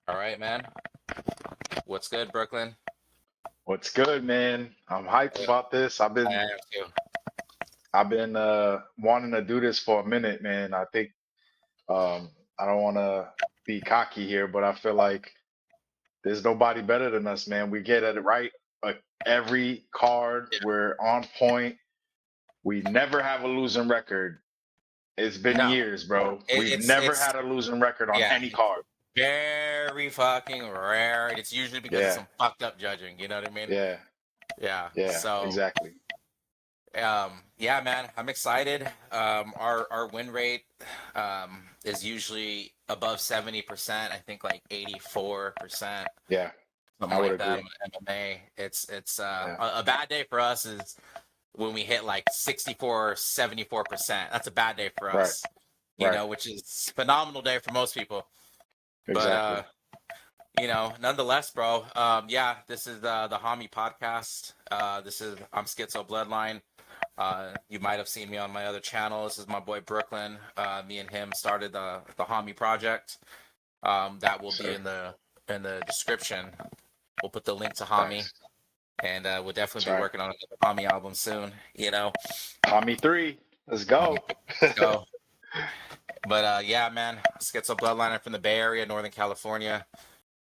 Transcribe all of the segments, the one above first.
All right, man. What's good, Brooklyn? What's good, man? I'm hyped about this. I've I been am too. I've been wanting to do this for a minute, man. I think I don't want to be cocky here, but I feel like there's nobody better than us, man. We get it right. Every card, we're on point. We never have a losing record. It's been No, years, bro. We've never it's had a losing record on yeah, any card. very fucking rare. It's usually because of Yeah, some fucked up judging. You know what I mean? yeah, Yeah. yeah, So, exactly. yeah, man, I'm excited. Our win rate is usually above 70%. I think like 84%, Yeah, something I would like that agree. on MMA. It's Yeah, a bad day for us is when we hit like 64 74%. That's a bad day for right, us, right, which is phenomenal day for most people. But exactly. nonetheless, bro, yeah, this is the Homi podcast. I'm Skitzo BloodLine. You might have seen me on my other channel. This is my boy Brooklyn. Me and him started the Homi project. That will be Sir, in the description. We'll put the link to Homi, thanks. and we'll That's definitely be right. working on another Homi album soon. Tommy 3. Let's Homi, go. let's go. But yeah, man, Skitzo Bloodliner from the Bay Area, Northern California.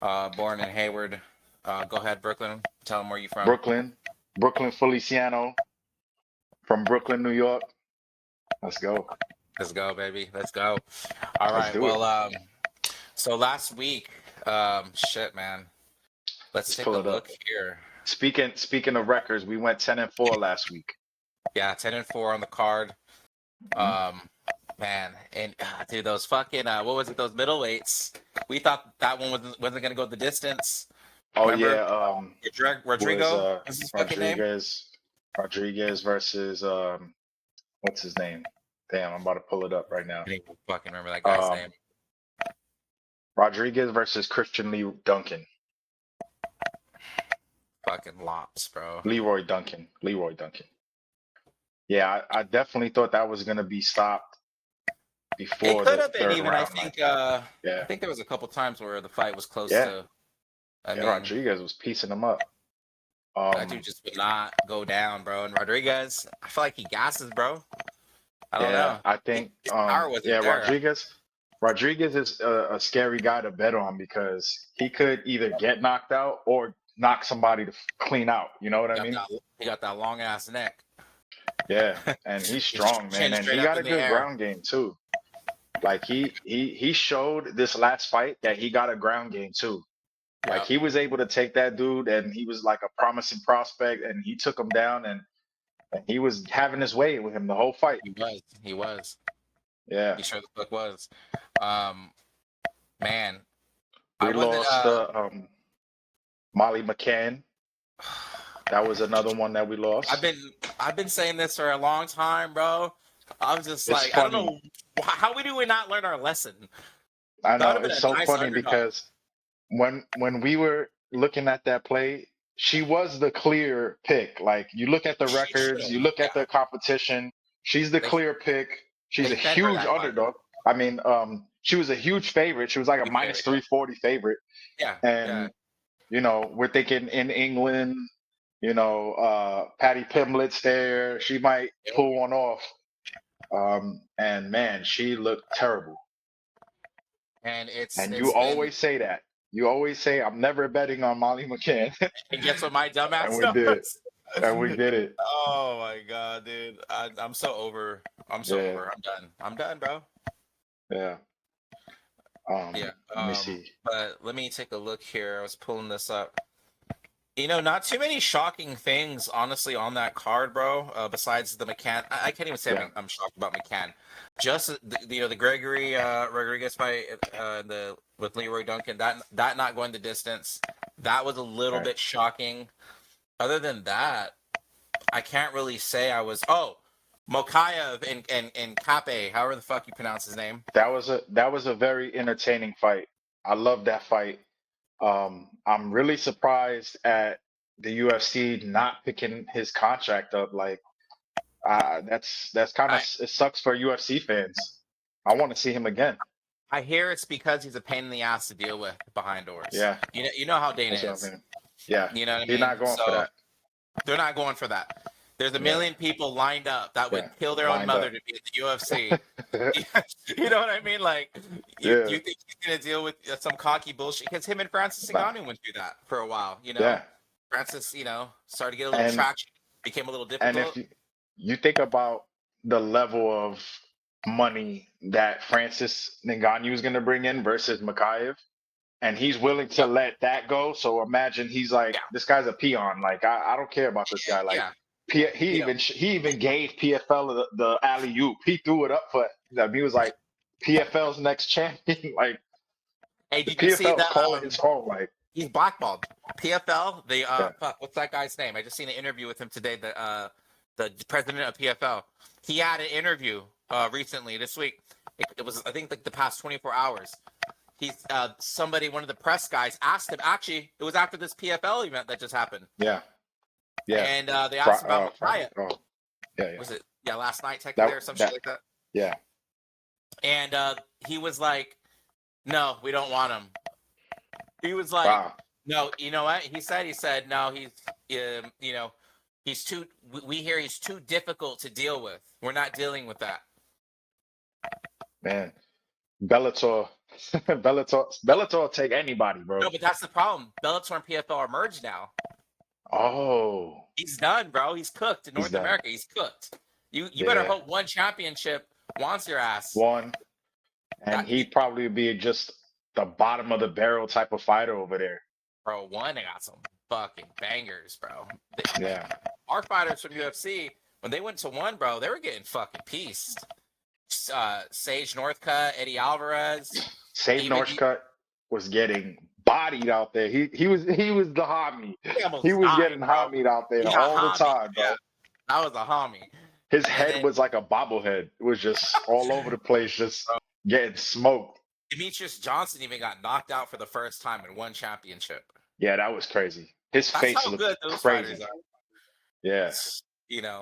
Born in Hayward. Go ahead, Brooklyn. Tell them where you from. Brooklyn. Brooklyn Feliciano from Brooklyn, New York. Let's go. Let's go, baby. Let's go. All Let's right. do it. Well, so last week, shit, man. Let's Let's take pull a it up. look here. Speaking of records, we went 10-4 last week. Yeah, 10-4 on the card. Mhm. Man, and dude, those fucking what was it? Those middleweights. We thought that one wasn't gonna go the distance. Oh Remember, yeah, was Rodrigo is his fucking name. Rodriguez versus what's his name? Damn, I'm about to pull it up right now. I didn't even fucking remember that guy's Um name. Rodriguez versus Christian Lee Duncan. Fucking lops, bro. Leroy Duncan. Leroy Duncan. Yeah, I definitely thought that was gonna be stopped It before could the have been third even. I round. think. I Yeah, think there was a couple times where the fight was close yeah, to. I yeah. mean, Rodriguez was piecing him up. that dude Um, just would not go down, bro. And Rodriguez, I feel like he gasses, bro. I don't yeah, know. I think, His power wasn't yeah, there. Rodriguez is a scary guy to bet on because he could either get knocked out or knock somebody to clean out. You know what I Got mean? that. He got that long ass neck. Yeah, and he's His strong, man, chin and straight he up got a in the good air. ground game too. Like he showed this last fight that he got a ground game too. Like Yeah, he was able to take that dude, and he was like a promising prospect, and he took him down, and he was having his way with him the whole fight. he was. He was. Yeah, He sure the fuck was. Um, man, I we wasn't. lost Molly McCann. That was another one that we I've lost. been. I've been saying this for a long time, bro. I was just It's like, I don't funny. know how do we not learn our lesson. I That would know have been it's a so nice funny underdog. because when we were looking at that play, she was the clear pick. Like you look at the She should records, have. you look Yeah, at the competition, she's the they clear pick. She's they a fed her huge that much. underdog. I mean, she was a huge favorite. She was like a You minus favorite, yeah. 340 favorite. Yeah, yeah. And, we're thinking in England, Patty Pimlet's there. She might Yep. pull one off. And man, she looked terrible. And it's And you it's been always say that. You always say, I'm never betting on Molly McCann. and guess what my And dumbass we did. does? And we did it. Oh my god, dude. I'm so over. I'm so Yeah. over. I'm done. I'm done, bro. Yeah. Yeah. Let me see. But let me take a look here. I was pulling this up. Not too many shocking things, honestly, on that card, bro. Besides the McCann, I can't even say Yeah. I'm shocked about McCann. Just the Gregory Rodriguez fight, with Leroy Duncan, that not going the distance, that was a little Right. bit shocking. Other than that, I can't really say I was. Oh, Mokayev and Kape, however the fuck you pronounce his name. That was a very entertaining fight. I love that fight. I'm really surprised at the UFC not picking his contract up. Like, that's kind of I it sucks for UFC fans. I want to see him again. I hear it's because he's a pain in the ass to deal with behind doors. Yeah, You know how Dana that's what is. I mean. Yeah, You know what I he's mean? not going for So that. they're not going for that. There's a Yeah, million people lined up that would yeah, kill their own lined mother up. to be at the UFC. You know what I mean? Like, Yeah, you think he's gonna deal with some cocky bullshit? Because him and Francis nah, Ngannou went through that for a while. You know, yeah, Francis, started to get a little and traction, became a little if difficult. you think about the level of money that Francis Ngannou is going to bring in versus Makayev, and he's willing to Yep. let that go. So imagine he's like, Yeah. this guy's a peon. Like I don't care about this guy. Like Yeah. He You know. even gave PFL the alley oop. He threw it up for them. He was like PFL's next champion. Like Hey, the did you see PFL is that? calling his phone. Like He's blackballed. PFL. yeah, Fuck, what's that guy's name? I just seen an interview with him today. The president of PFL. He had an interview recently this week. It was, I think, like the past 24 hours. He's one of the press guys asked him. Actually, it was after this PFL event that just happened, yeah, yeah. and they asked him about Micaiah. Oh, yeah, yeah. Was it last night technically That or some shit that like that? yeah. And he was like, "No, we don't want him." He was like, Wow. "No, you know what?" He said, "No, he's too. We hear he's too difficult to deal with. We're not dealing with that." Man, Bellator, Bellator will take anybody, bro. No, but that's the problem. Bellator and PFL are merged now. Oh, He's done, bro. He's cooked in he's North done. America. He's cooked. You better Yeah, hope one championship wants your ass. one, and That, he'd probably be just the bottom of the barrel type of fighter over there. bro, one, they got some fucking bangers, bro. Yeah, Our fighters from UFC, when they went to one, bro, they were getting fucking pieced. Sage Northcutt, Eddie Alvarez, Save even Northcutt was getting bodied out there. He was the homie. he He almost was died, getting bro. homied out there Yeah, all the homie. time, Yeah, bro. that was a homie. His And head then, was like a bobblehead. It was just all over the place, just bro, getting smoked. Demetrius Johnson even got knocked out for the first time in one championship. Yeah, that was crazy. His That's face how looked good those crazy. fighters are. Yeah,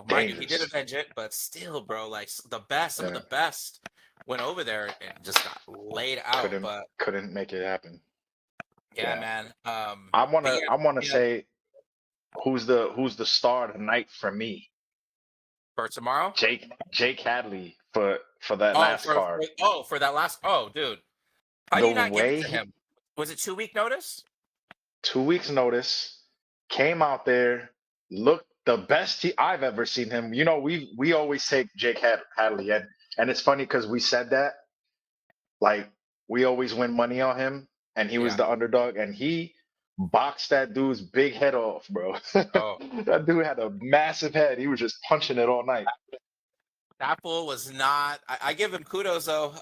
Mind you, he did dangerous. avenge it, but still, bro, like some of Yeah, the best went over there and just got laid out. But couldn't make it happen. yeah, Yeah, man. But yeah, I wanna yeah, say who's the star tonight for me? for tomorrow. Jake Hadley for that Oh, last card. for that last. Oh, dude, how do The you not give it way to him? Was it 2 week notice? 2 weeks notice, came out there, looked the best I've ever seen him. You know, we always take Jake Hadley, and it's funny because we said that like we always win money on him, and he was Yeah. the underdog, and he boxed that dude's big head off, bro. Oh, That dude had a massive head. He was just punching it all night. that fool was not. I give him kudos though,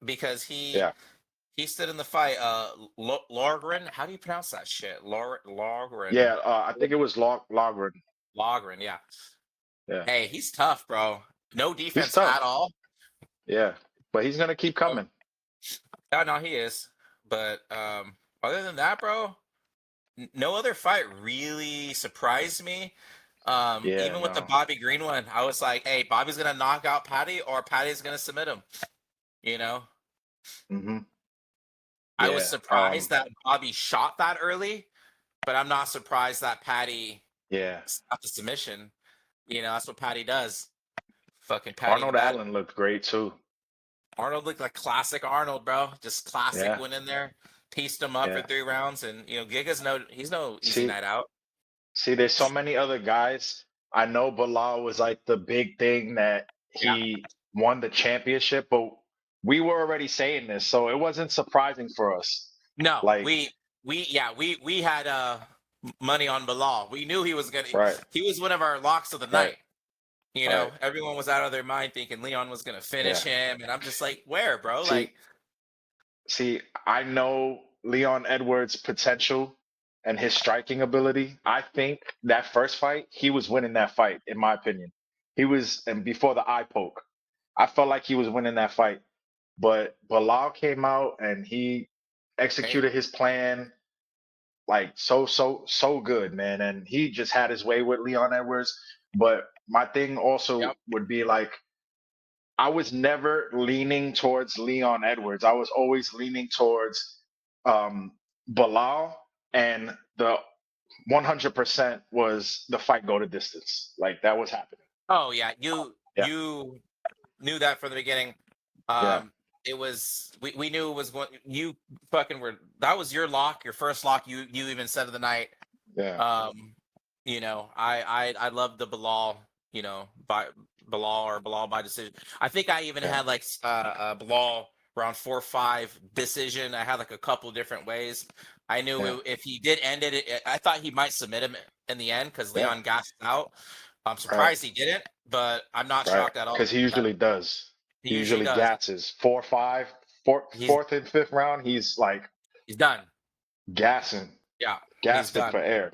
because Yeah, he stood in the fight. Lorgren, how do you pronounce that shit? Lorgren. yeah. I think it was Logren. Logren, yeah. Yeah, Hey, he's tough, bro. No he's defense tough. at all. Yeah, but he's gonna keep Oh, coming. no, he is. But other than that, bro, no other fight really surprised me. Yeah, Even with the no. Bobby Green one, I was like, hey, Bobby's gonna knock out Patty or Patty's gonna submit him. You know? Hmm. I was Yeah. surprised that Bobby shot that early, but I'm not surprised that Patty Yeah. got the submission. That's what Patty does. Fucking Patty Arnold bad. Allen looked great too. Arnold looked like classic Arnold, bro. Just classic Yeah. went in there, pieced him up for Yeah. 3 rounds, and Giga's he's no easy See, night out. there's so many other guys. I know Bilal was like the big thing that Yeah. he won the championship, but we were already saying this, so it wasn't surprising for us. No, Like, we had money on Bilal. We knew he was gonna. right, He was one of our locks of the right, night. right. Everyone was out of their mind thinking Leon was gonna finish Yeah. him, and I'm just like, where, bro? See, Like, I know Leon Edwards' potential and his striking ability. I think that first fight, he was winning that fight, in my opinion. He was, and before the eye poke, I felt like he was winning that fight. But Bilal came out and he hey, executed his plan like so good, man. And he just had his way with Leon Edwards. But my thing also yep, would be like I was never leaning towards Leon Edwards. I was always leaning towards um, Bilal, and the 100% was the fight go to distance. Like that was happening. Oh yeah, you Yeah, you knew that from the beginning. yeah, It was we knew it was going. You fucking were. That was your lock, your first lock. You even said of the night. yeah, Um, I love the Bilal. By Bilal by decision. I think I even yeah, had like Bilal around 4-5 decision. I had like a couple different ways. I knew yeah, if he did end it, I thought he might submit him in the end because yeah. Leon gassed out. I'm Right, surprised he didn't, but I'm not right. shocked at all. Because he usually does. He He usually usually does. gasses 4-5, He's fourth and fifth round. He's like he's done. gassing, Yeah, he's gasping done. for air.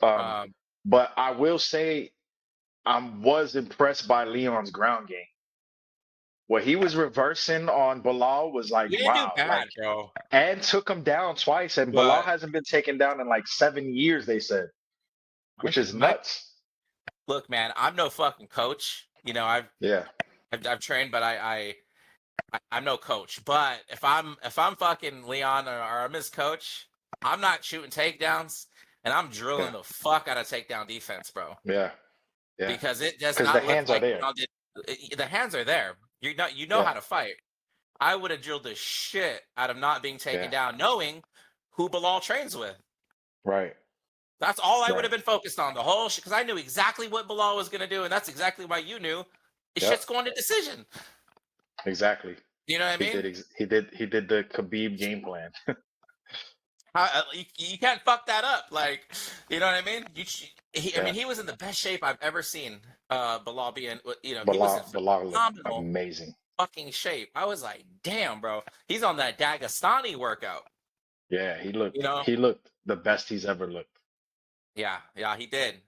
Um, Um, but I will say I was impressed by Leon's ground game. What he was reversing on Bilal was like, we didn't do wow, like, bad, bro. and took him down twice. And Bilal But hasn't been taken down in like 7 years, they said, which is my nuts. look, man, I'm no fucking coach. Yeah, I've trained, but I'm no coach. But if I'm fucking Leon or I'm his coach, I'm not shooting takedowns, and I'm yeah, drilling the fuck out of takedown defense, bro. yeah, yeah. Because it does Because the not look hands are like there. the hands are there. You know Yeah, how to fight. I would have drilled the shit out of not being taken yeah, down, knowing who Bilal trains with. right, That's all I would right. have been focused on the whole shit because I knew exactly what Bilal was going to do, and that's exactly why you knew. This Yep, shit's going to decision. exactly. You know what I He mean? did. He did the Khabib game plan. You can't fuck that up. Like, you know what I mean? I Yeah, mean, he was in the best shape I've ever seen. Bilal being, he was in Bilal looked phenomenal amazing. fucking shape. I was like, damn, bro, he's on that Dagestani workout. Yeah, You know? he looked the best he's ever looked. Yeah, he did.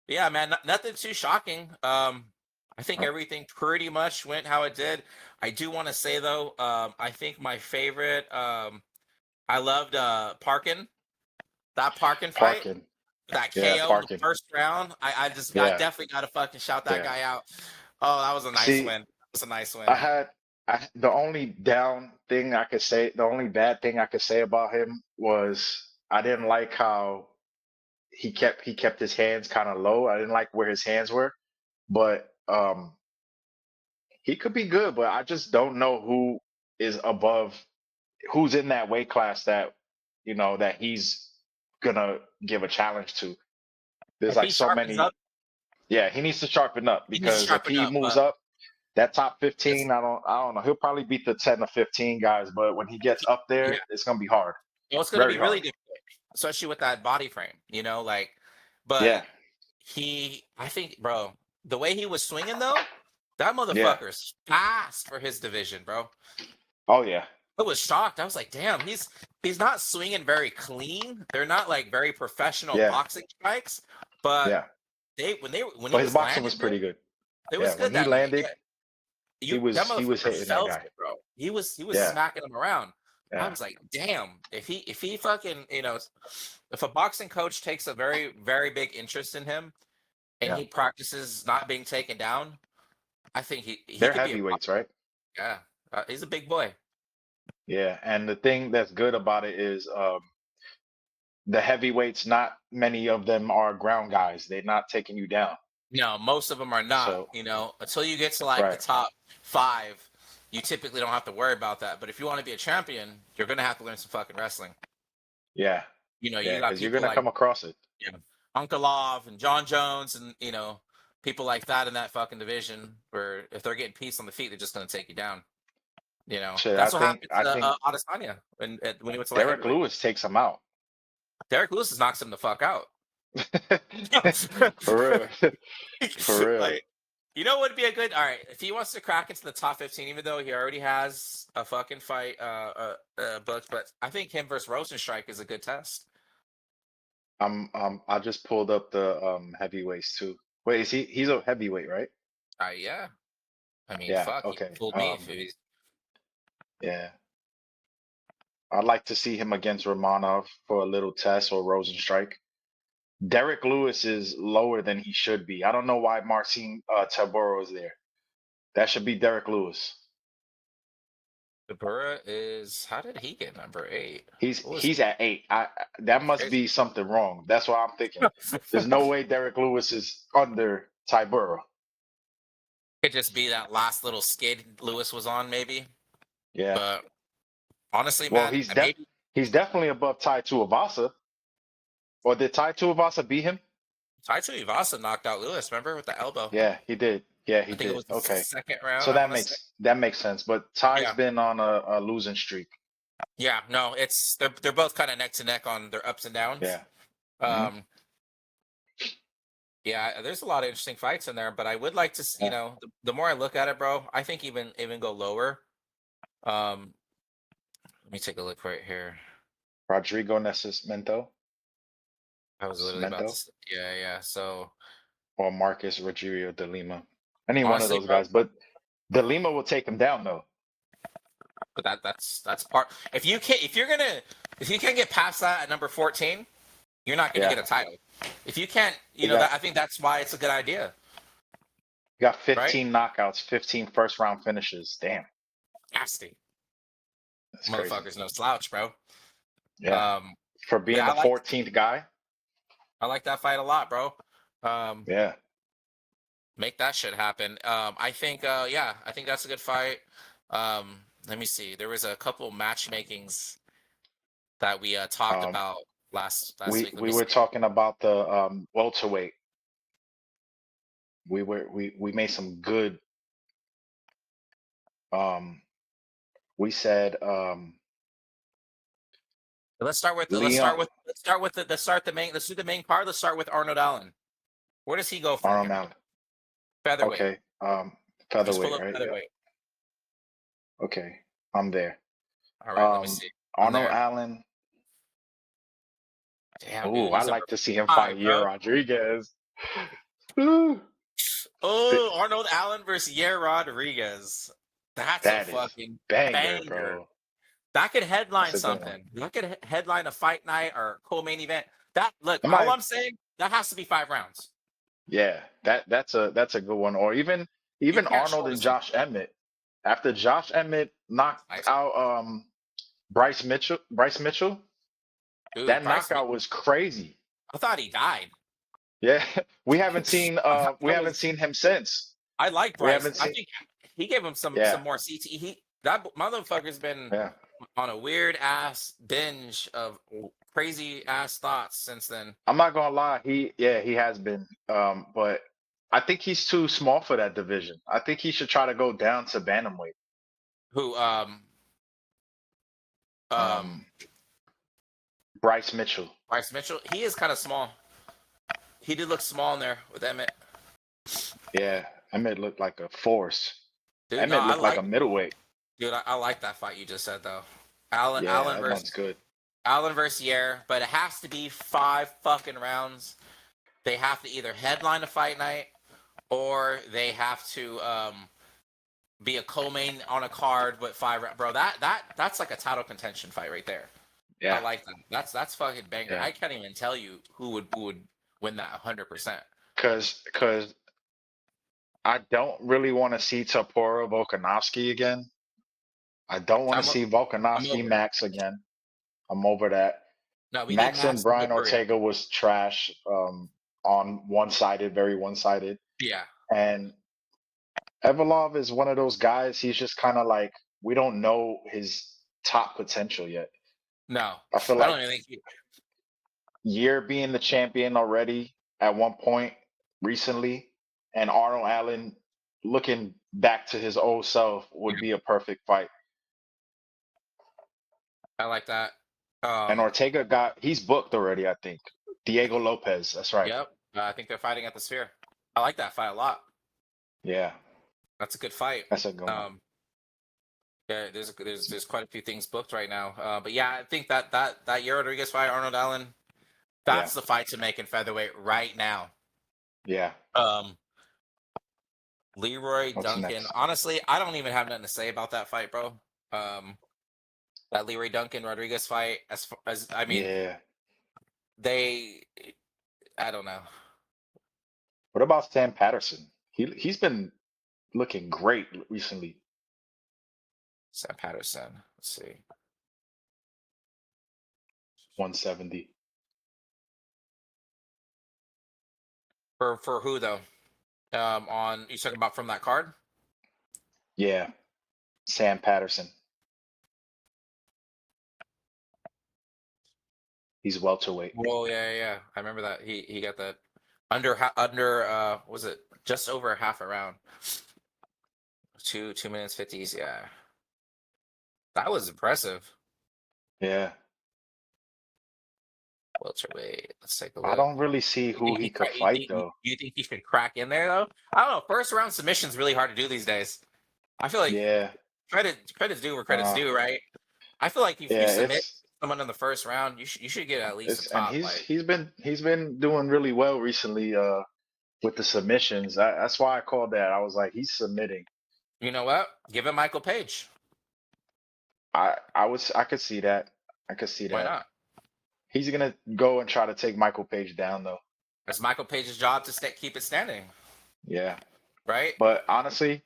Yeah, man, nothing too shocking. I think Oh, everything pretty much went how it did. I do want to say though, I think my favorite, I loved that Parkin fight, Parkin. that Yeah, KO in the Parkin. first round. I Yeah, definitely got to fucking shout that yeah. guy out. Oh, that was a nice See, win. That was a nice win. I had the only down thing I could say, the only bad thing I could say about him was I didn't like how he kept his hands kind of low. I didn't like where his hands were, but he could be good, but I just don't know who is above, who's in that weight class that that he's gonna give a challenge to. There's If like he so sharpens many. up, Yeah, he needs to sharpen up he needs to because if sharpen he up. moves But up that top it's, 15, I don't know. He'll probably beat the 10 or 15 guys, but when he gets up yeah, there, it's gonna be hard, it's going to very be really hard. difficult, especially with that body frame. Like, but Yeah, I think, bro, the way he was swinging though, that yeah. motherfucker's fast for his division, bro. Oh yeah, I was shocked. I was like, damn, he's not swinging very clean. They're not like very professional yeah, boxing strikes, but yeah. when he But his was boxing was landing, pretty bro, good. it was Yeah, when good he that night. landed, Yeah, that he was motherfucker hitting that felt guy. it, bro. He was Yeah, smacking him around. I yeah, was like, damn, if he fucking if a boxing coach takes a very very big interest in him and yeah. he practices not being taken down, I think he They're could be a heavyweights, right? yeah. He's a big boy. Yeah, and the thing that's good about it is the heavyweights. Not many of them are ground guys. They're not taking you down. No, most of them are not. So Until you get to like the right, top five, you typically don't have to worry about that. But if you want to be a champion, you're gonna have to learn some fucking wrestling. yeah, You yeah, got because you're people gonna like come across it. Unkalov and John Jones, and people like that in that fucking division. Where if they're getting pieced on the feet, they're just gonna take you down. Shit, That's what happened I to think Adesanya when he went to light Derek heavyweight. Lewis takes him out. Derek Lewis just knocks him the fuck out. For real, for real. Like, what would be a good? All right, if he wants to crack into the top 15, even though he already has a fucking fight booked, but I think him versus Rosenstrike is a good test. I just pulled up the heavyweights too. Wait, is he's a heavyweight, right? Yeah. I mean, Yeah, fuck, he okay. fooled me if he's Yeah. I'd like to see him against Romanov for a little test or Rosenstrike. Derek Lewis is lower than he should be. I don't know why Marcin Tybura is there. That should be Derek Lewis. Pereira is. How did he get number 8? What was He's at 8. That must crazy? be something wrong. That's what I'm thinking. There's no way Derek Lewis is under Tybura. Could just be that last little skid Lewis was on, maybe. Yeah. But honestly, Well, man, maybe he's definitely above Tai Tuivasa. Or did Tai Tuivasa beat him? Taito Ivasa knocked out Lewis. Remember with the elbow? Yeah, he did. Yeah, he I think it did. was the Okay. second round. So I want to say. that makes sense. But Ty's Yeah, been on a losing streak. yeah. No, it's they're both kind of neck to neck on their ups and downs. Yeah. Mhm. Um, yeah. There's a lot of interesting fights in there, but I would like to, Yeah. the more I look at it, bro, I think even go lower. Let me take a look right here. Rodrigo Nascimento I was literally about to. Yeah. So or Marcus Rogerio de Lima. Any one of honestly, those bro, guys. But de Lima will take him down though. but that's part. If you can't get past that at number 14, you're not going to Yeah. get a title. If you can't, He got- I think that's why it's a good idea. He got 15 knockouts, 15 first round finishes. Damn. Nasty. That's crazy. Motherfucker's no slouch, bro. Yeah. For being yeah, the 14th guy. I like that fight a lot, bro. Yeah. Make that shit happen. I think I think that's a good fight. Let me see. There was a couple matchmakings that we talked about last week. We were talking about the welterweight. We made some good we said Let's start with Leon let's do the main card. Let's start with Arnold Allen. Where does he go from Arnold here? Allen. Featherweight. Okay. Just pull Featherweight, up right? Yeah. featherweight. Okay. I'm there. All right, let me see. I'm Arnold there. Allen. Damn, Oh, dude, I he's like over to see him 5, fight Yair bro. Rodriguez. Ooh. Oh, Arnold Allen versus Yair Rodriguez. That's a That is fucking banger, bro. That could headline That's a good one. something. That could headline a fight night or co-main event. Am I'm saying, that has to be 5 rounds. Yeah, that's a good one. Or even You can't Arnold short and a Josh Emmett. After Josh Emmett knocked nice. out Bryce Mitchell, Dude, that Bryce, knockout was crazy. I thought he died. Yeah, we haven't seen That him since. I like We Bryce. haven't I seen. think he gave him some Yeah, more CT. That motherfucker's been yeah. on a weird ass binge of crazy ass thoughts since then. I'm not gonna lie. He has been. But I think he's too small for that division. I think he should try to go down to bantamweight. Who Bryce Mitchell. Bryce Mitchell? He is kind of small. He did look small in there with Emmett. Yeah, Emmett looked like a force. Dude, Emmett looked like a middleweight. Dude, I like that fight you just said though. Allen That versus one's good. Allen versus Yair, but it has to be 5 fucking rounds. They have to either headline a fight night or they have to be a co-main on a card with 5 rounds. Bro, that's like a title contention fight right there. Yeah, I like that. That's fucking banger. Yeah. I can't even tell you who would win that 100%. because I don't really want to see Tapora Volkanovski again. I don't want to see Volkanovski Max again. I'm over that. No, we Max need and Brian Ortega was trash. On one-sided, very one-sided. Yeah. And Evolov is one of those guys. He's just kind of like we don't know his top potential yet. No, I feel I like don't even think Year being the champion already at one point recently, and Arnold Allen looking back to his old self would be a perfect fight. I like that. And Ortega he's booked already, I think. Diego Lopez, that's right. Yep. I think they're fighting at the Sphere. I like that fight a lot. Yeah. That's a good fight. That's a good one. Yeah, there's quite a few things booked right now. But yeah, I think that Yair Rodriguez fight, Arnold Allen, that's the fight to make in featherweight right now. Yeah. Leroy Duncan. Next? Honestly, I don't even have nothing to say about that fight, bro. That Leroy Duncan Rodriguez fight, as I mean, I don't know. What about Sam Patterson? He's been looking great recently. Sam Patterson. Let's see. 170. For who though? On you talking about from that card? Yeah, Sam Patterson. He's welterweight. Oh yeah. I remember that. He got that under was it just over half a round? 2 minutes 50s. Yeah, that was impressive. Yeah. Welterweight. Let's take a I look. don't really see You who think he could fight though. you think he should crack in there though? I don't know. First round submission's really hard to do these days. I feel like Yeah. credit's due where credit's Uh, due, right? I feel like if you yeah, submit someone in the first round, you should get at least a and top. Like, he's been doing really well recently with the submissions. That's why I called that. I was like, he's submitting. you know what? Give him Michael Page. I could see that. I could see Why that. not? He's gonna go and try to take Michael Page down though. It's Michael Page's job to keep it standing, Yeah. right? But honestly,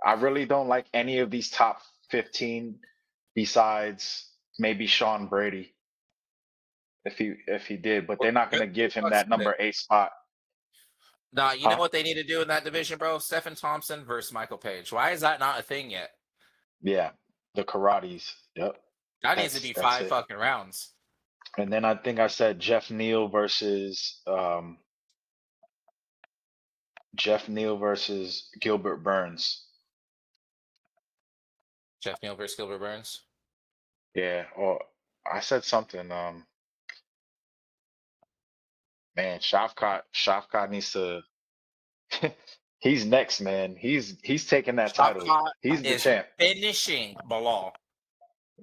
I really don't like any of these top 15 besides maybe Sean Brady if he did, but they're not gonna give him that number 8 spot. Nah, you know Huh? what they need to do in that division, bro? Stephen Thompson versus Michael Page. Why is that not a thing yet? Yeah. The karates. Yep. That needs to be That's 5 it. fucking rounds. And then I think I said Jeff Neal versus Gilbert Burns. Jeff Neal versus Gilbert Burns. Yeah, or I said something. Man, Shavkat needs to. He's next, man. He's taking that title. Shavkat He's the is champ. finishing Bilal.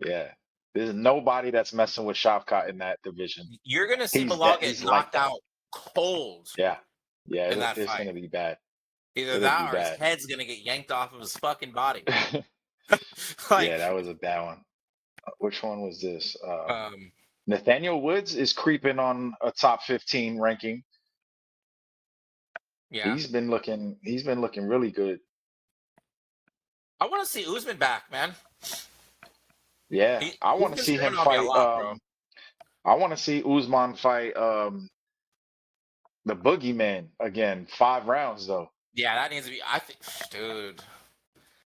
Yeah, there's nobody that's messing with Shavkat in that division. You're gonna see Bilal get He's like knocked that. out cold. Yeah, yeah. In that It's fight. gonna be bad. Either It'll be that or his bad. head's gonna get yanked off of his fucking body. Yeah, that was a bad one. Which one was this? um, Nathaniel Woods is creeping on a top 15 ranking. yeah. He's been looking really good. I want to see Usman back, man. Yeah, I want to Usman's see him growing on me a fight. lot, bro. I want to see Usman fight the Boogeyman again. 5 rounds though. Yeah, that needs to be. I think, dude.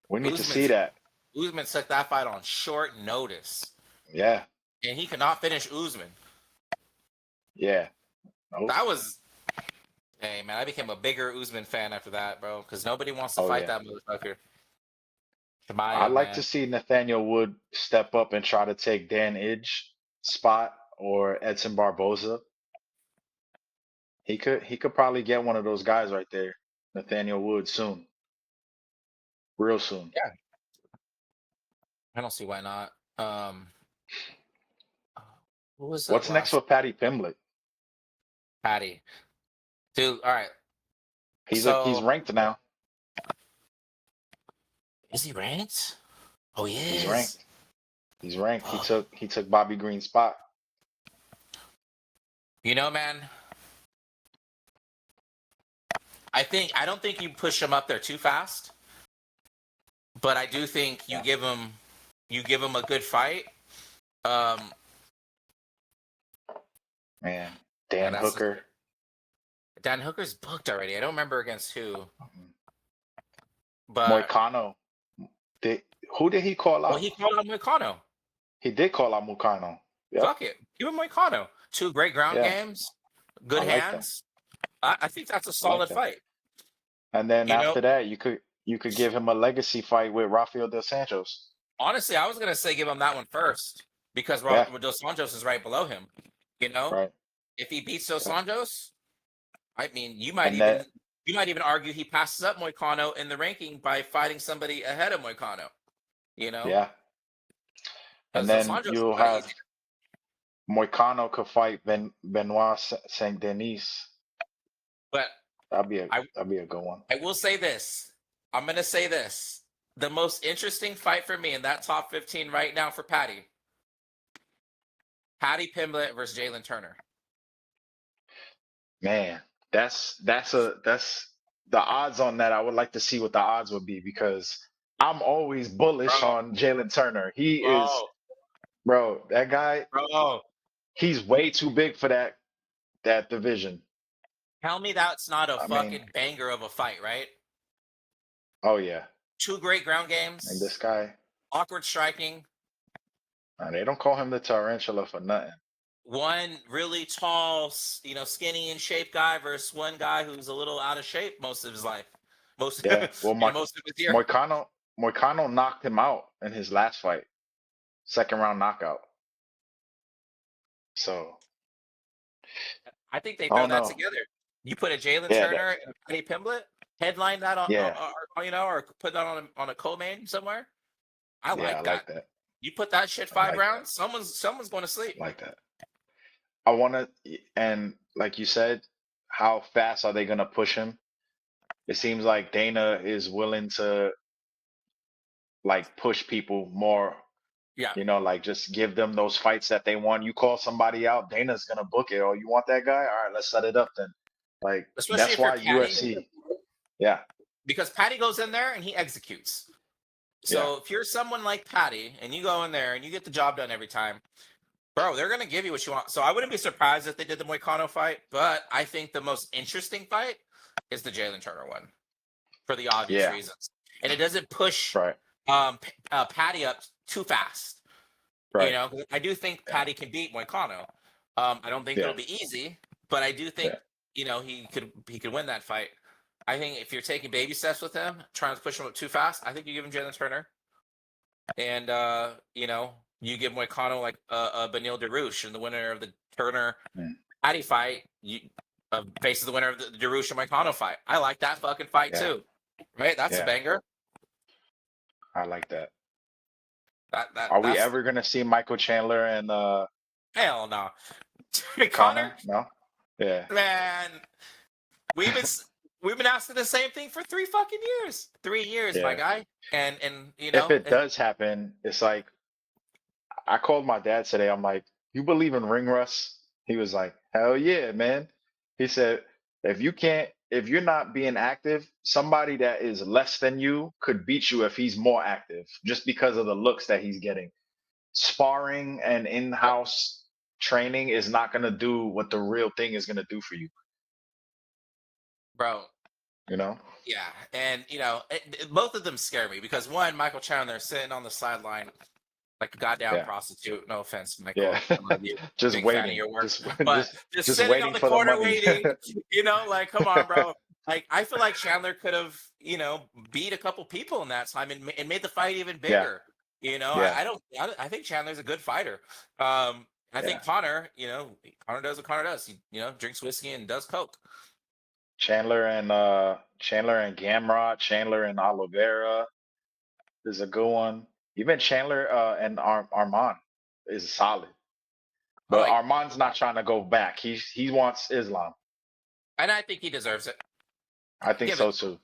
We need to see that. Usman took that fight on short notice. Yeah, And he could not finish Usman. yeah. Nope. That was. Hey, man, I became a bigger Usman fan after that, bro. Because nobody wants to Oh, fight yeah. that motherfucker. I'd like to see Nathaniel Wood step up and try to take Dan Idge spot or Edson Barboza. He could probably get one of those guys right there, Nathaniel Wood, soon, real soon. Yeah. I don't see why not. Who was What's next for Paddy Pimblett? Patty? Dude, all right. He's So- ranked now. Is he ranked? Oh, he is. He's ranked. He's ranked. Fuck. He took Bobby Green's spot. You know, man. I don't think you push him up there too fast, but I do think you give him a good fight. Man, Dan Hooker. Dan Hooker's booked already. I don't remember against who. But Moicano. Who did he call out? well, he called out Moicano. He did call out Moicano. Yep. Fuck it. Give him Moicano. 2 great ground games. Good I like hands. I think that's a solid that. fight. And then You know- after that, you could give him a legacy fight with Rafael dos Santos. Honestly, I was gonna say give him that one first because Dos Anjos is right below him. You know, Right. if he beats Dos Anjos, I mean, you might And even argue he passes up Moicano in the ranking by fighting somebody ahead of Moicano. You know, Yeah. And Dos then Anjos you'll is pretty have easy. Moicano could fight Benoit Saint Denis. But That'd be a good one. I will say this. I'm gonna say this. The most interesting fight for me in that top 15 right now for Paddy Pimblett versus Jalen Turner. Man, that's the odds on that, I would like to see what the odds would be because I'm always bullish Bro, on Jalen Turner. He is, bro, bro, that guy, bro. he's way too big for that division. Tell me that's not a I mean, fucking banger of a fight, right? oh yeah. Two great ground And games, this guy, awkward striking, they don't call him the tarantula for nothing. one really tall, skinny in shape guy versus one guy who's a little out of shape most of his life, most Yeah. Well, most of his year. Moicano knocked him out in his last fight, second round knockout. So I think they I throw don't that know. together. You put a Jalen Yeah, Turner and a Paddy Pimblett, headline that on, yeah, or put that on a co-main somewhere. I yeah. I like that. like that. You put that shit I 5 like that. rounds, someone's going to sleep. I like that. I want to, and like you said, how fast are they gonna push him? It seems like Dana is willing to like push people more. Yeah, Like just give them those fights that they want. You call somebody out, Dana's gonna book it. Oh, you want that guy? All right, let's set it up then. Like especially that's if you're why Patty, UFC. Yeah, because Patty goes in there and he executes. yeah, So if you're someone like Patty and you go in there and you get the job done every time, bro, they're gonna give you what you want. So I wouldn't be surprised if they did the Moicano fight, but I think the most interesting fight is the Jalen Turner one for the obvious yeah. reasons, and it doesn't push Right, Patty up too fast. right. 'Cause I do think Yeah, Patty can beat Moicano. I don't think it'll yeah, be easy, but I do think yeah, he could win that fight. I think if you're taking baby steps with him, trying to push him up too fast, I think you give him Jalen Turner, and you give Moicano like a Benil Dariush, and the winner of the Turner mm, Patty fight, faces the winner of the Dariush and Moicano fight. I like that fucking fight yeah, too, right? That's a yeah. banger. I like that. That Are we that's ever gonna see Michael Chandler and hell no. Connor, Connor? No. Yeah, man, we've been we've been asking the same thing for 3 fucking years. 3 years, my yeah. guy. And If it does happen, it's like I called my dad today. I'm like, "You believe in ring rust?" He was like, "Hell yeah, man." He said, if you're not being active, somebody that is less than you could beat you if he's more active, just because of the looks that he's getting. Sparring and in-house training is not gonna do what the real thing is gonna do for you. bro, You know? yeah, and both of them scare me because one, Michael Chandler sitting on the sideline like a goddamn Yeah, prostitute. No offense, yeah. Michael. I love you. Just Big fan of waiting, your work. just But just just just sitting on waiting the for the corner money. waiting, like, come on, bro. Like, I feel like Chandler could have, beat a couple people in that time and made the fight even Yeah, bigger. yeah, I think Chandler's a good fighter. I yeah. think Connor, Connor does what Connor does. He, drinks whiskey and does coke. Chandler and Gamrot, Chandler and Oliveira is a good one. Even Chandler and Armand is solid. I But like, Armand's not trying to go back. He wants Islam. and I think he deserves it. I think Give it. so too.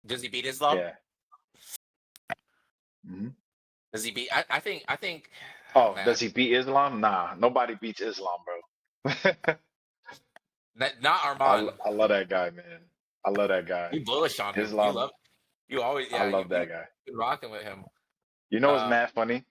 Does he beat Islam? Yeah. Hmm. Does he beat? I think. Oh, Oh, man, does he beat Islam? Nah, nobody beats Islam, bro. not Armand. I love that guy, man. I love that guy. You bullish on him. You Islam, love. You always, I yeah. You love you that guy. been rocking with him. You know what's Uh, mad funny?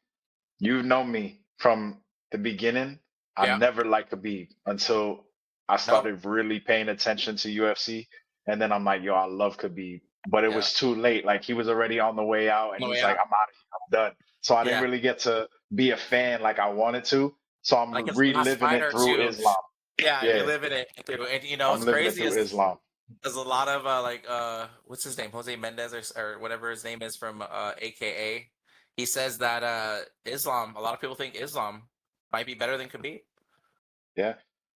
You know me from the beginning. I yeah. never liked Khabib until I No. started really paying attention to UFC. And then I'm like, yo, I love Khabib. But it Yeah. was too late. Like he was already on the way out and No. he's Yeah. like, I'm out of here. I'm done. So I didn't Yeah. really get to be a fan like I wanted to. So Like I'm his last reliving fight it or through two. Islam. Yeah, you're Yeah, living it too. And I'm what's living it crazy through is Islam. there's a lot of what's his name? Jose Mendez or whatever his name is from AKA. He says that Islam. A lot of people think Islam might be better than Khabib. Yeah.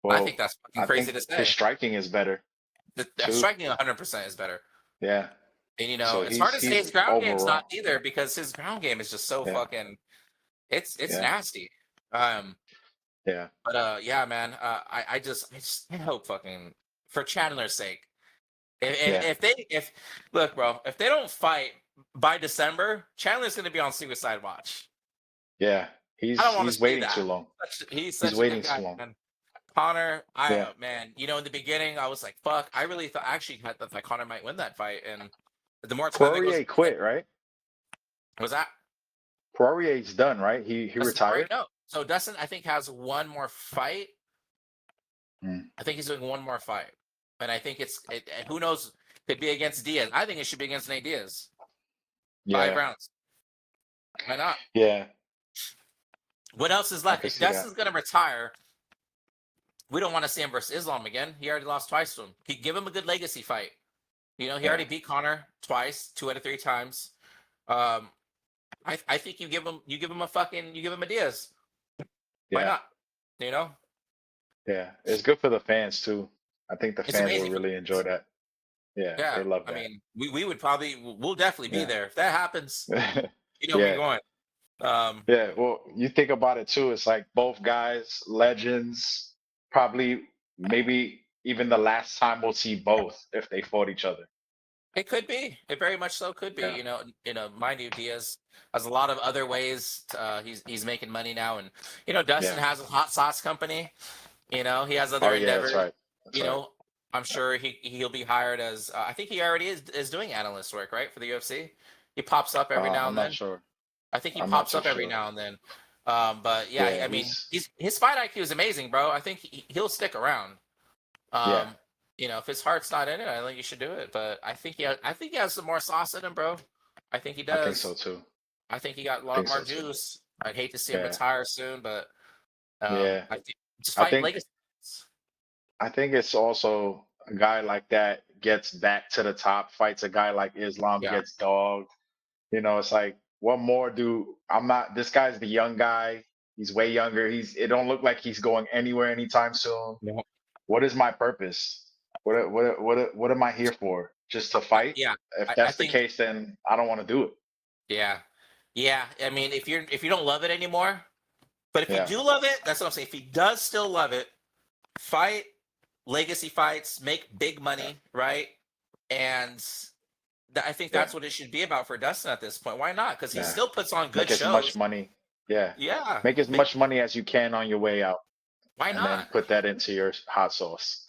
I think Well, that's fucking I crazy think to his say. striking is better The too. striking 100% is better. Yeah. And So it's hard to say his he's ground game's not overall. either because his ground game is just so Yeah. fucking it's Yeah. nasty. Um, Yeah. but yeah, man. I hope fucking for Chandler's sake. Yeah. If look, bro, if they don't fight by December, Chandler's gonna be on suicide watch. Yeah. I don't want to He's see waiting too that. long. He's He's such a waiting good too guy, long. man. Connor, Yeah. man, in the beginning, I was like, fuck. I really thought, actually, had that Connor might win that fight, and the more time that goes, Poirier quit, right? was that Poirier's done, right? He Dustin Poirier? retired. No. So Dustin, I think, has one more fight. Mm. I think he's doing one more fight, and I think and who knows, could be against Diaz. I think it should be against Nate Diaz. 5 Yeah. rounds. Why not? Yeah. What else is I left? can If see that. Dustin's gonna retire, we don't want to see him versus Islam again. He already lost twice to him. Give him a good legacy fight. He Yeah. already beat Connor twice, 2 out of 3 times. I think you give him a Diaz. Why Yeah. not? You know, Yeah. It's good for the fans too. I think the it's fans will amazing. really enjoy that. Yeah, Yeah, they love I that. mean, we'll definitely be Yeah. there if that happens. We're Yeah. going. Yeah. Well, you think about it too. It's like both guys, legends, probably maybe even the last time we'll see both if they fought each other. It could be. It very much so could be. Yeah. Mind you, Diaz has a lot of other ways. He's making money now, and Dustin Yeah. has a hot sauce company. He has Oh other yeah, that's endeavors. right. That's You right. know, I'm sure he'll be hired as. I think he already is doing analyst work, right, for the UFC. He pops up every now I'm and not then. sure. I think he I'm not pops too up every sure. now and then. But yeah, Yeah, I mean, he's his fight IQ is amazing, bro. I think he'll stick around. yeah, Um, if his heart's not in it, I think you should do it. But I think he has some more sauce in him, bro. I think he I think so does. too. I think he got a I lot think more so too. juice. I'd hate to see him Yeah. retire soon, but Yeah. I think just I fight think legacy. I think it's also a guy like that gets back to the top, fights a guy like Islam, Yeah. gets dogged. It's like, what more do I'm not this guy's the young guy. He's way younger. It don't look like he's going anywhere anytime soon. Yeah. What is my purpose? What am I here for? Just to fight? Yeah. If I that's the think case, then I don't want to do it. yeah. Yeah. I mean, if you don't love it anymore, but if you Yeah. do love it, that's what I'm saying. If he does still love it, fight legacy fights, make big money, right? And I think Yeah. that's what it should be about for Dustin at this point. Why not? Because he Yeah. still puts on good Make as much shows. money. Yeah. Yeah. Make as much money as you can on your way out, Why and then not? put that into your hot sauce.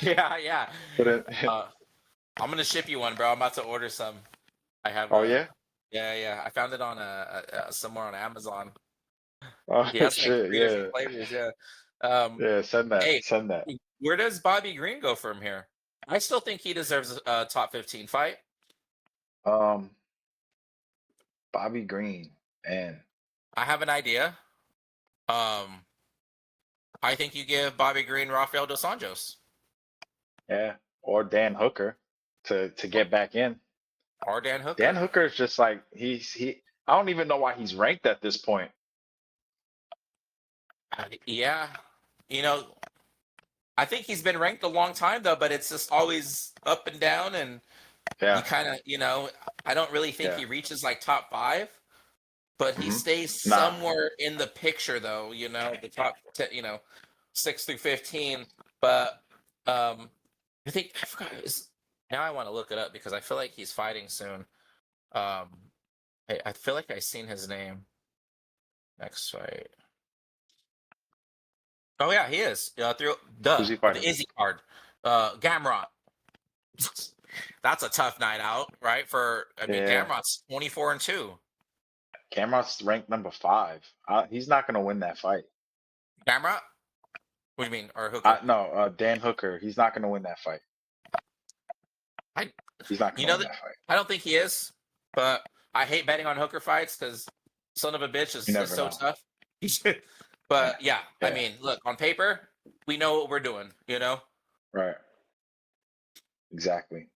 Yeah, yeah. Put it. I'm gonna ship you one, bro. I'm about to order some. I have Oh yeah. yeah. I found it on somewhere on Amazon. Oh He has like shit. 3 different Yeah. flavors. Yeah. Um, Yeah. Send that. hey, Send that. where does Bobby Green go from here? I still think he deserves a top 15 fight. Um. Bobby Green. Man. I have an idea. I think you give Bobby Green Rafael dos Anjos Yeah. Or Dan Hooker to get back in. or Dan Hooker. Dan Hooker is just like he. I don't even know why he's ranked at this point. Yeah, I think he's been ranked a long time though, but it's just always up and down, and Yeah. you kind of, I don't really think Yeah. he reaches like top 5, but he Mhm. stays Nah. somewhere in the picture though. The top 10, 6 through 15. But I think I forgot. Now I want to look it up because I feel like he's fighting soon. I feel like I seen his name. Next fight. Oh yeah, he is. Who's he fighting? The Izzy card. Gamrot. That's a tough night out, right? I mean, Yeah. Gamrot's 24-2. Cameron's ranked number 5. He's not gonna win that fight. Gamrot? What do you mean? Or Hooker? No, Dan Hooker. He's not gonna win that fight. He's not gonna win that fight. I don't think he is, but I hate betting on Hooker fights because son of a bitch is You just never so know. tough. But yeah, I Yeah. mean, look, on paper, we know what we're doing, Right. Exactly.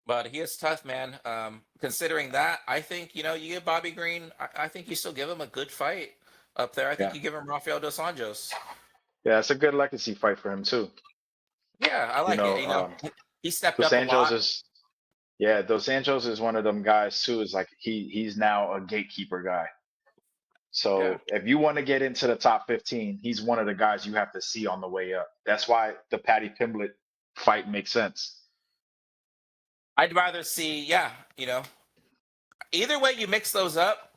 But he is tough, man. Considering that, I think, you give Bobby Green, I think you still give him a good fight up there. I think Yeah. you give him Rafael dos Anjos. Yeah, it's a good legacy fight for him too. Yeah, I like it. He stepped Dos up a Anjos lot. Dos Anjos is one of them guys too. Is like he's now a gatekeeper guy. So if you want to get into the top 15, he's one of the guys you have to see on the way up. That's why the Paddy Pimblett fight makes sense. I'd rather see, either way you mix those up.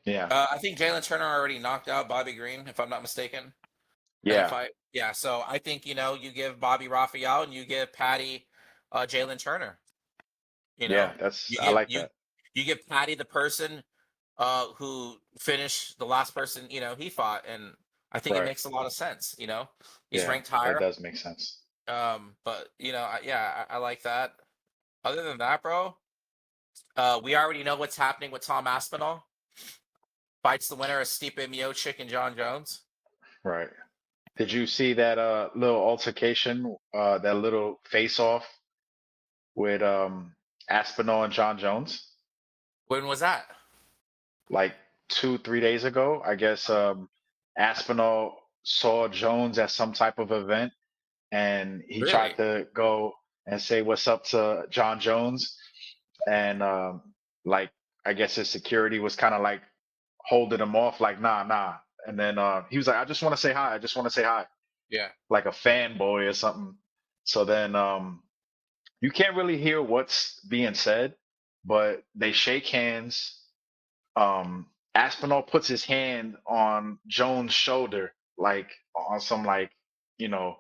Yeah. I think Jalen Turner already knocked out Bobby Green, if I'm not mistaken. in a Yeah, fight. Yeah, so I think you give Bobby Raphael and you give Patty Jalen Turner. You yeah, know, that's you I give like you that. you give Patty the person who finished the last person he fought, and I think it Right. makes a lot of sense. He's Yeah, ranked that higher. does make sense. But yeah, I like that. Other than that, bro, we already know what's happening with Tom Aspinall. Fights the winner of Stipe Miocic and John Jones. Right. Did you see that little altercation, that little face off with Aspinall and John Jones? When was that? Like 2, 3 days ago? I guess Aspinall saw Jones at some type of event and he tried Really? to go and say what's up to John Jones. And like I guess his security was kind of like holding him off, like, nah, nah. And then he was like, I just want to say hi. I just want to say hi, Yeah. like a fanboy or something. So then you can't really hear what's being said, but they shake hands. Aspinall puts his hand on Jones' shoulder, like on some you know,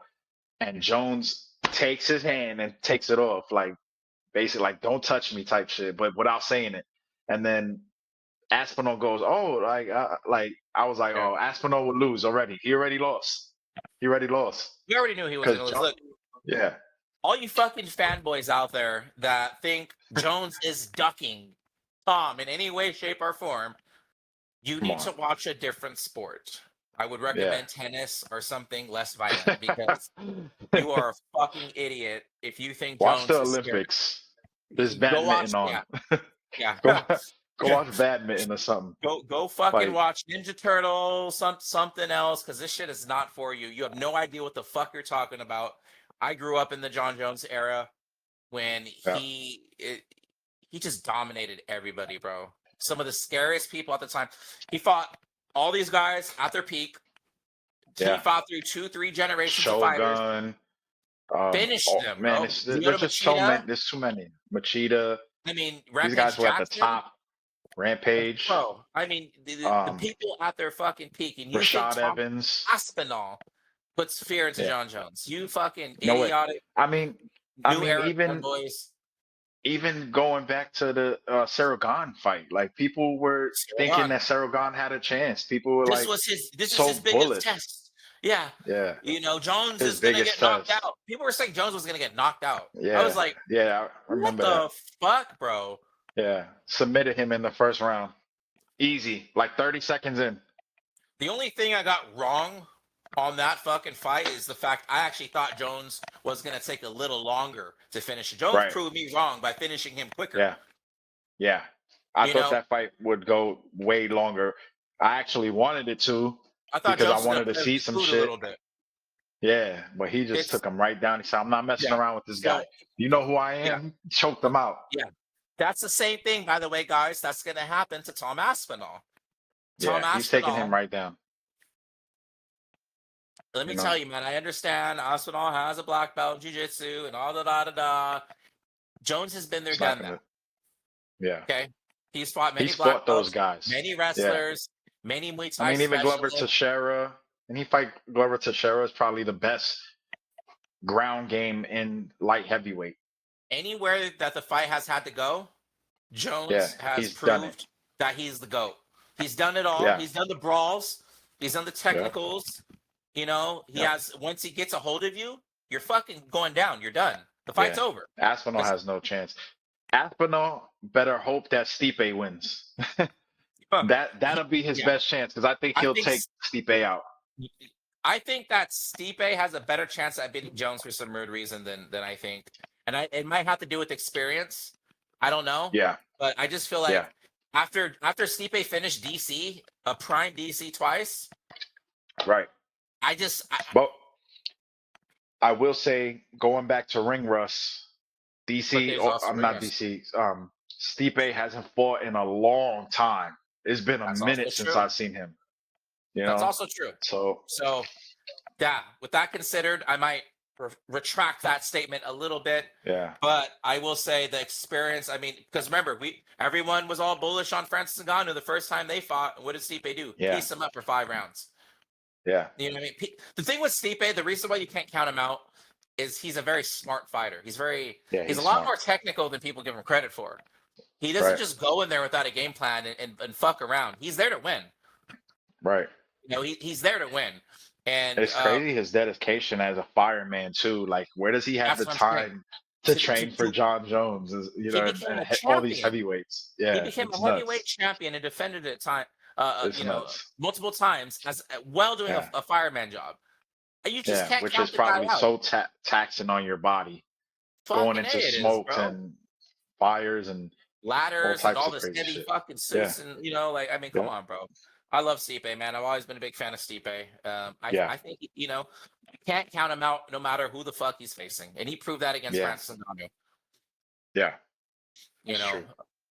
and Jones takes his hand and takes it off, like basically like don't touch me type shit, but without saying it. And then Aspinall goes, oh, like I was like, Yeah. oh, Aspinall would lose already. He already lost. He already lost. We already knew he was Cause gonna lose. Look, yeah, all you fucking fanboys out there that think Jones is ducking Tom in any way, shape, or form, you come need on, to watch a different sport. I would yeah. recommend tennis or something less violent because you are a fucking idiot if you think Watch the Jones is scary. Olympics. There's Go watch, badminton yeah, on. yeah. Go go watch badminton or something. Go fucking Like, watch Ninja Turtles, something else, because this shit is not for you. You have no idea what the fuck you're talking about. I grew up in the John Jones era when yeah, he just dominated everybody, bro. Some of the scariest people at the time. He fought all these guys at their peak. He yeah. fought through 2, 3 generations of fighters. Shogun. Finished Oh them, man, bro. there's Lyoto just so many. Machida. There's too many. Machida. I mean, These guys Rampage were at the Jackson. top. Rampage. Bro, I mean, the Um, people at their fucking peak, and you think Rashad Tom Evans. Aspinall puts fear into Yeah. John Jones? You fucking No way. idiotic I mean, I new mean, era even fanboys. even going back to the Saragon fight, like people were Still thinking on. that Saragon had a chance. People were like This is his so biggest bullish. test. Yeah. Yeah, Jones his is gonna biggest get knocked test. out. People were saying Jones was gonna get knocked out. I was Yeah, like, yeah, I what remember that. the fuck, bro? Yeah, submitted him in the first round. Easy, like 30 seconds in. The only thing I got wrong on that fucking fight is the fact I actually thought Jones was gonna take a little longer to finish it. Jones Right. proved me wrong by finishing him quicker. Yeah, yeah. I You thought know, that fight would go way longer. I actually wanted it to I thought because I Jones was gonna wanted to play with see his some food a shit. little bit. Yeah, but he just It's took him right down. He said, I'm not messing yeah. around with this So guy. You know who I yeah, am? Choked him out. yeah. That's the same thing, by the way, guys. That's gonna happen to Tom Aspinall. Tom Yeah, he's taking him Aspinall. right down. Let You me know, tell you, man. I understand Aspinall has a black belt in jiu-jitsu and all the da da da. Jones has been there, it's not done gonna. that. Yeah, Okay, he's fought many he's black fought those belts, guys. many Yeah, wrestlers, many Muay I Thai mean, even Glover specialists. Teixeira, and he fight Glover Teixeira is probably the best ground game in light heavyweight. Anywhere that the fight has had to go, Yeah, Jones has he's done it. proved that he's the GOAT. He's done it all. Yeah, He's done the brawls. He's done the yeah, technicals. He yeah, has, once he gets a hold of you, you're fucking going down. You're done. The fight's yeah. over. Aspinall It's- has no chance. Aspinall better hope that Stipe wins. huh, That'll be his yeah. best chance because I think I he'll think take Stipe out. I think that Stipe has a better chance at beating Jones for some weird reason than I think. And it might have to do with experience. I don't know. Yeah, But I just feel yeah. like after Stipe finished DC, a prime DC twice, Right. I just But I will say, going back to ring rust, but DC, there's oh, also I'm ring not rust. DC. Stipe hasn't fought in a long time. It's been a That's also minute since true. I've seen him. You That's know, also true. so So yeah, with that considered, I might retract that statement a little bit. yeah, But I will say the experience. I mean, because remember, everyone was all bullish on Francis Ngannou the first time they fought. What did Stipe do? yeah, Piece him up for 5 rounds. Yeah. You know what I mean? The thing with Stipe, the reason why you can't count him out is he's a very smart fighter. He's Yeah, a he's lot smart. more technical than people give him credit for. He doesn't Right. just go in there without a game plan and fuck around. He's there to win. Right. You know, he's there to win. And It's crazy his dedication as a fireman too. Like, where does he have the that's what I'm saying. time to To train for do, John Jones? You he know, became a all these champion. heavyweights. He Yeah, became a it's heavyweight nuts. champion and defended it It's nuts. multiple times as while doing Yeah, a fireman job. And you just yeah. can't Which count is the guy probably out. so taxing on your body, going Fucking A, into it is, smokes bro. and fires and all Ladders and types all of this crazy heavy shit. fucking Yeah, suits, and you know, like, I mean, come yeah, on, bro. I love Stipe, man. I've always been a big fan of Stipe. yeah, I think, you know, you can't count him out no matter who the fuck he's facing, and he proved that against yeah, Francis Ngannou. yeah. You That's know, true.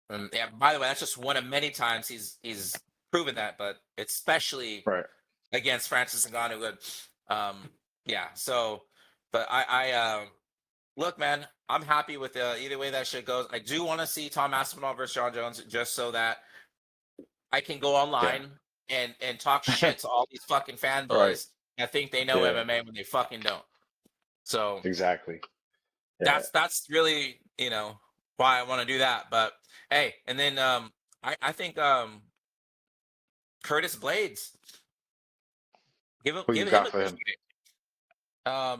and yeah. By the way, that's just one of many times he's proven that, but especially Right. against Francis Ngannou. Yeah. So, but look, man, I'm happy with either way that shit goes. I do want to see Tom Aspinall versus John Jones just so that I can go Yeah. online and talk shit to all these fucking Right. fanboys that think they know Yeah. MMA when they fucking don't. So Exactly. Yeah. that's really, you know, why I want to do that. But hey, and then I think Curtis Blades, Who you give him got a for good him? fight.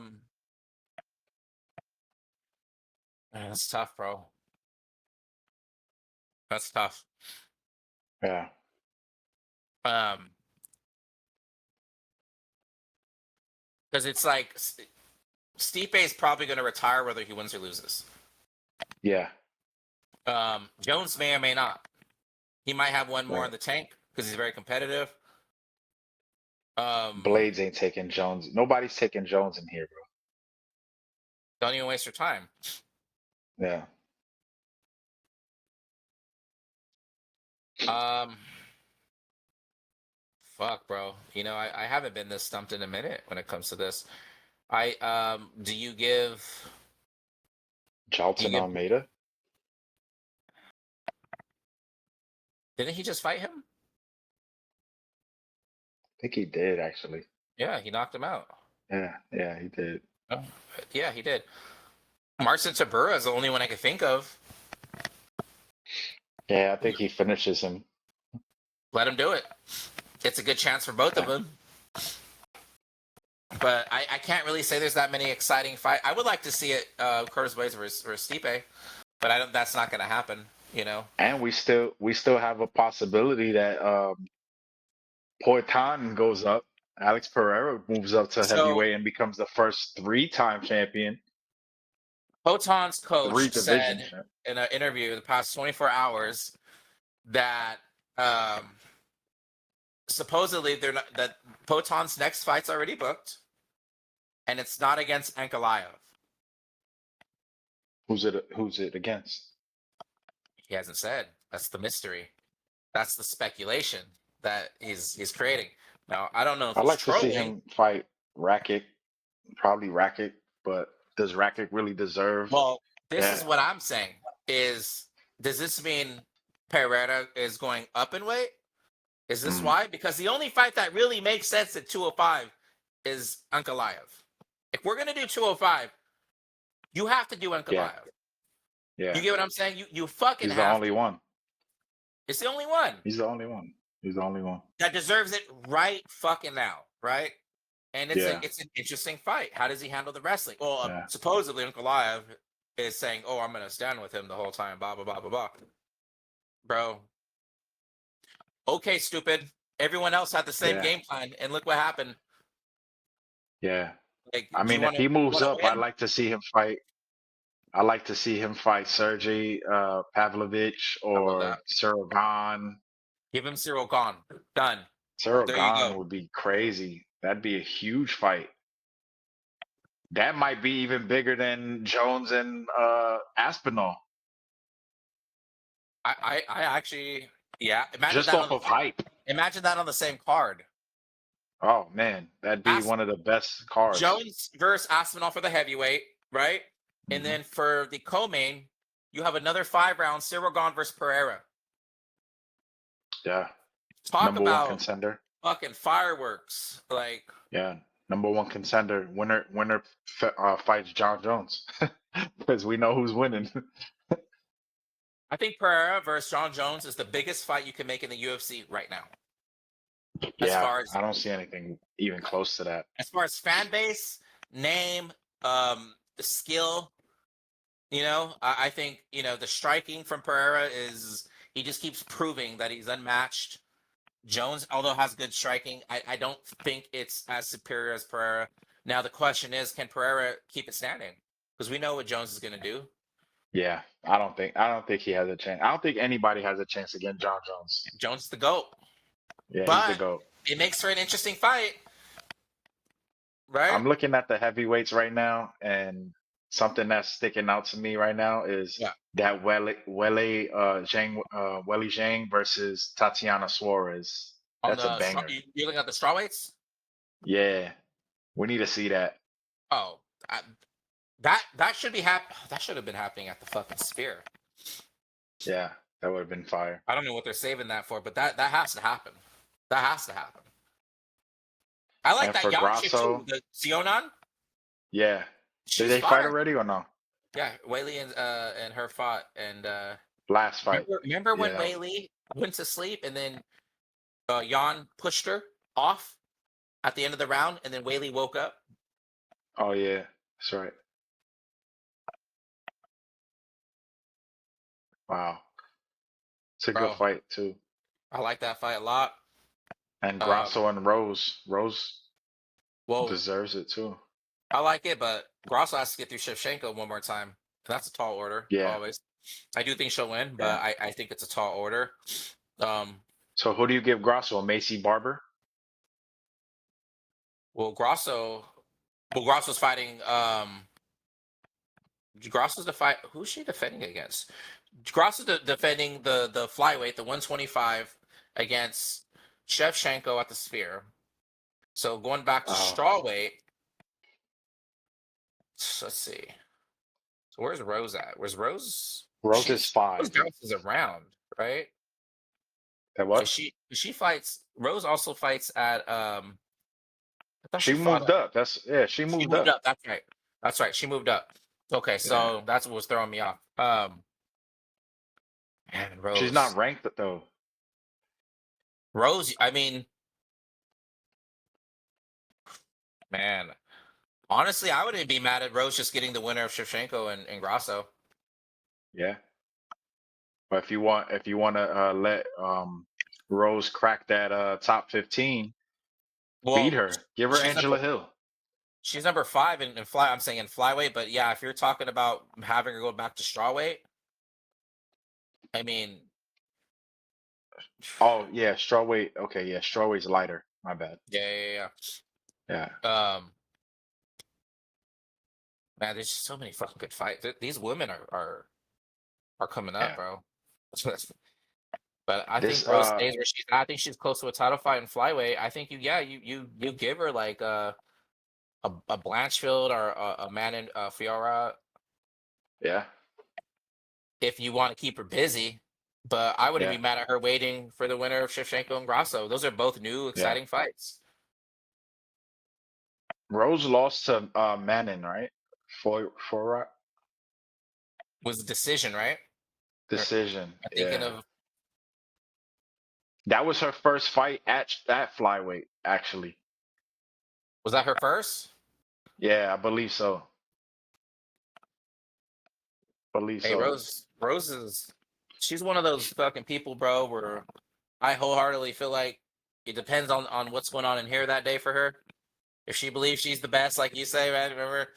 Man, that's tough, bro. That's tough. Yeah. Um, because it's like Stipe is probably going to retire whether he wins or loses. Yeah. Jones may or may not. He might have one more Right. in the tank because he's very competitive. Blades ain't taking Jones. Nobody's taking Jones in here, bro. Don't even waste your time. Yeah. Um, fuck, bro. You know, I haven't been this stumped in a minute when it comes to this. Do you give Jalton Almeida. didn't he just fight him? I think he did actually. Yeah, he knocked him out. Yeah. Yeah, he did. Oh, yeah, he did. Marcin Tybura is the only one I could think of. Yeah, I think he finishes him. Let him do it. It's a good chance for both of them. But I can't really say there's that many exciting fights. I would like to see it, Curtis Blades versus Stipe, but I don't. That's not going to happen. You know. And we still have a possibility that Poitin goes up. Alex Pereira moves up to So heavyweight and becomes the first 3-time champion, Poton's 3 coach division said champ. in an interview the past 24 hours that supposedly they're not, that Poton's next fight's already booked, and it's not against Ankalaev. Who's it against? He hasn't said. That's the mystery. That's the speculation that he's creating. Now I don't know if I'd he's like to see trolling. him fight Rakic, probably Rakic, but does Rakic really deserve? Well, this Yeah. is what I'm saying. Does this mean Pereira is going up in weight? Is this why? Because the only fight that really makes sense at 205 is Ankalaev. If we're gonna do 205, you have to do Ankalaev. Yeah. You get what I'm saying? You fucking He's the have only to. one. It's the only one He's the only one. He's the only one. that deserves it right fucking now, right? And Yeah. it's an interesting fight. How does he handle the wrestling? Well, Yeah. supposedly Ankalaev is saying, "Oh, I'm gonna stand with him the whole time." Blah blah blah blah blah. Bro, okay, stupid. Everyone else had the same Yeah. game plan, and look what happened. Yeah. Like, I do you mean, if wanna, he you moves wanna up, I'd win? like to see him fight. I'd like to see him fight Sergey Pavlovich I love or that. Cyril Gahn. Give him Cyril Gahn. Done. Cyril There you Gahn go. would be crazy. That'd be a huge fight. That might be even bigger than Jones and Aspinall. I actually, yeah. Just off of hype. Imagine that on the same card. Oh man, that'd be one of the best cards. Jones versus Aspinall for the heavyweight, right? And Mhm. then for the co-main, you have another 5 rounds, Cyril Gahn versus Pereira. Yeah. Talk Number one about contender. fucking fireworks. Like, Yeah, number one contender. Winner fights John Jones because we know who's winning. I think Pereira versus John Jones is the biggest fight you can make in the UFC right now. As Yeah, far as I don't see anything even close to that. fan base, name, the skill, I think, the striking from Pereira is he just keeps proving that he's unmatched. Jones, although has good striking, I don't think it's as superior as Pereira. Now the question is, can Pereira keep it standing? Because we know what Jones is going to do. Yeah, I don't think he has a chance. I don't think anybody has a chance against John Jones. Jones is the GOAT. Yeah, he's the But GOAT. it makes for an interesting fight, right? I'm looking at the heavyweights right now, and something that's sticking out to me right now is Yeah. that Weili Zhang versus Tatiana Suarez. On That's a the banger. you're looking at the strawweights. Yeah, we need to see that. Oh, I, that should be That should have been happening at the fucking Spear. Yeah, that would have been fire. I don't know what they're saving that for, but that has to happen. That has to happen. I like And that for young chick too, Grasso, the Sionan. yeah. Did She's they fight fire. already or no? Yeah, Whaley and her fought, and Last fight. remember when Yeah. Whaley went to sleep and then Jan pushed her off at the end of the round, and then Whaley woke up. Oh yeah, that's right. Wow, it's a good Bro, fight too. I like that fight a lot. And Um, Grasso and Rose well, deserves it too. I like it, but Grosso has to get through Shevchenko one more time. That's a tall order, Yeah, always. I do think she'll win, yeah. but I think it's a tall order. Um, So who do you give Grasso? Macy Barber? well, Grosso's fighting. Grosso's the fight. Who's she defending against? Grosso's defending the flyweight, the 125, against Shevchenko at the Sphere. So going back to Oh, strawweight, let's see. So where's Rose at? Where's Rose? Rose is Rose 5. bounces around, right? That Because what? she fights. Rose also fights at I thought She she fought. moved up. She She moved moved up. up. That's right. That's right. She moved up. Okay, Yeah. so that's what was throwing me off. Man, She's not Rose. ranked though. Rose. I mean, man. Honestly, I wouldn't be mad at Rose just getting the winner of Shevchenko and Grasso. Yeah. But if you want to let Rose crack that top 15, beat Well, her. Give her she's number Angela Hill. she's number 5 in fly. I'm saying in flyweight, but yeah, if you're talking about having her go back to strawweight, I mean, Oh yeah, strawweight. Okay, yeah, strawweight's lighter. My bad. yeah. Yeah. Man, there's just so many fucking good fights. These women are coming up, Yeah. bro. But I This think Rose stays where she's at. I think she's close to a title fight in flyweight. I think you give her like a Blanchfield or a man in Fiora yeah. if you want to keep her busy. But I wouldn't be Yeah. mad at her waiting for the winner of Shevchenko and Grasso. Those are both new, Yeah. exciting fights. Rose lost to Manon, right? For Was a decision, right? Or decision. I'm thinking Yeah. of That was her first fight at flyweight, actually. was that her first? Yeah, I believe so. Believe Hey, so. Rose is she's one of those fucking people, bro, where I wholeheartedly feel like it depends on what's going on in here that day for her. If she believes she's the best, like you say, man, remember,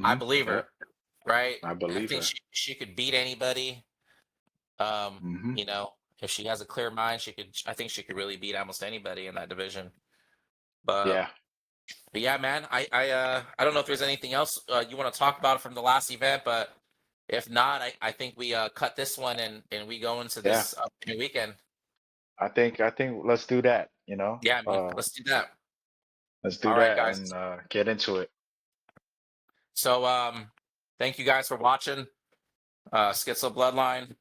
I believe Yeah, her, right? I I believe think her. she could beat anybody. Hmm. If she has a clear mind, I think she could really beat almost anybody in that division. But Yeah. but yeah, man, I don't know if there's anything else you want to talk about from the last event, but if not, I think we cut this one and we go into Yeah. this upcoming weekend. I think let's do that, Yeah, man, let's do that. let's do All right, that guys. and get into it. So thank you guys for watching. Skitzo BloodLine,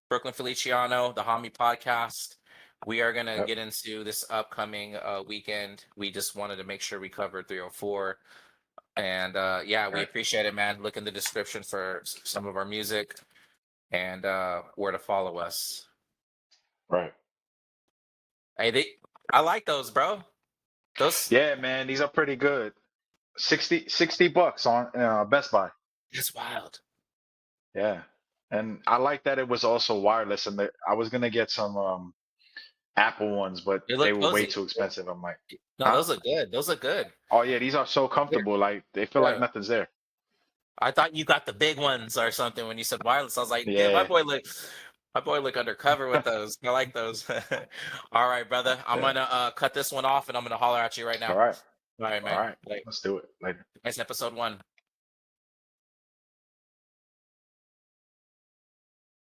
Brooklyn Feliciano, the Homi podcast. we are gonna Yep. get into this upcoming weekend. We just wanted to make sure we covered 304. And yeah, we Right. appreciate it, man. Look in the description for some of our music and where to follow us. Right. Hey, I like those, bro. Those Yeah, man, these are pretty good. 60 bucks on Best Buy. is wild. Yeah. And I like that it was also wireless, and I was gonna get some Apple ones, but They they look were way cozy. too expensive. I'm like, No, huh? those look good. Those look good. Oh yeah, these are so Here. comfortable. Like they feel like Yeah. nothing's there. I thought you got the big ones or something when you said wireless. I was like, dude, Yeah. my boy look undercover with those. I like those. All right, brother. I'm Yeah. gonna cut this one off and I'm gonna holler at you right All now. right. All right, All man. right. Like, Let's do it later. nice episode 1.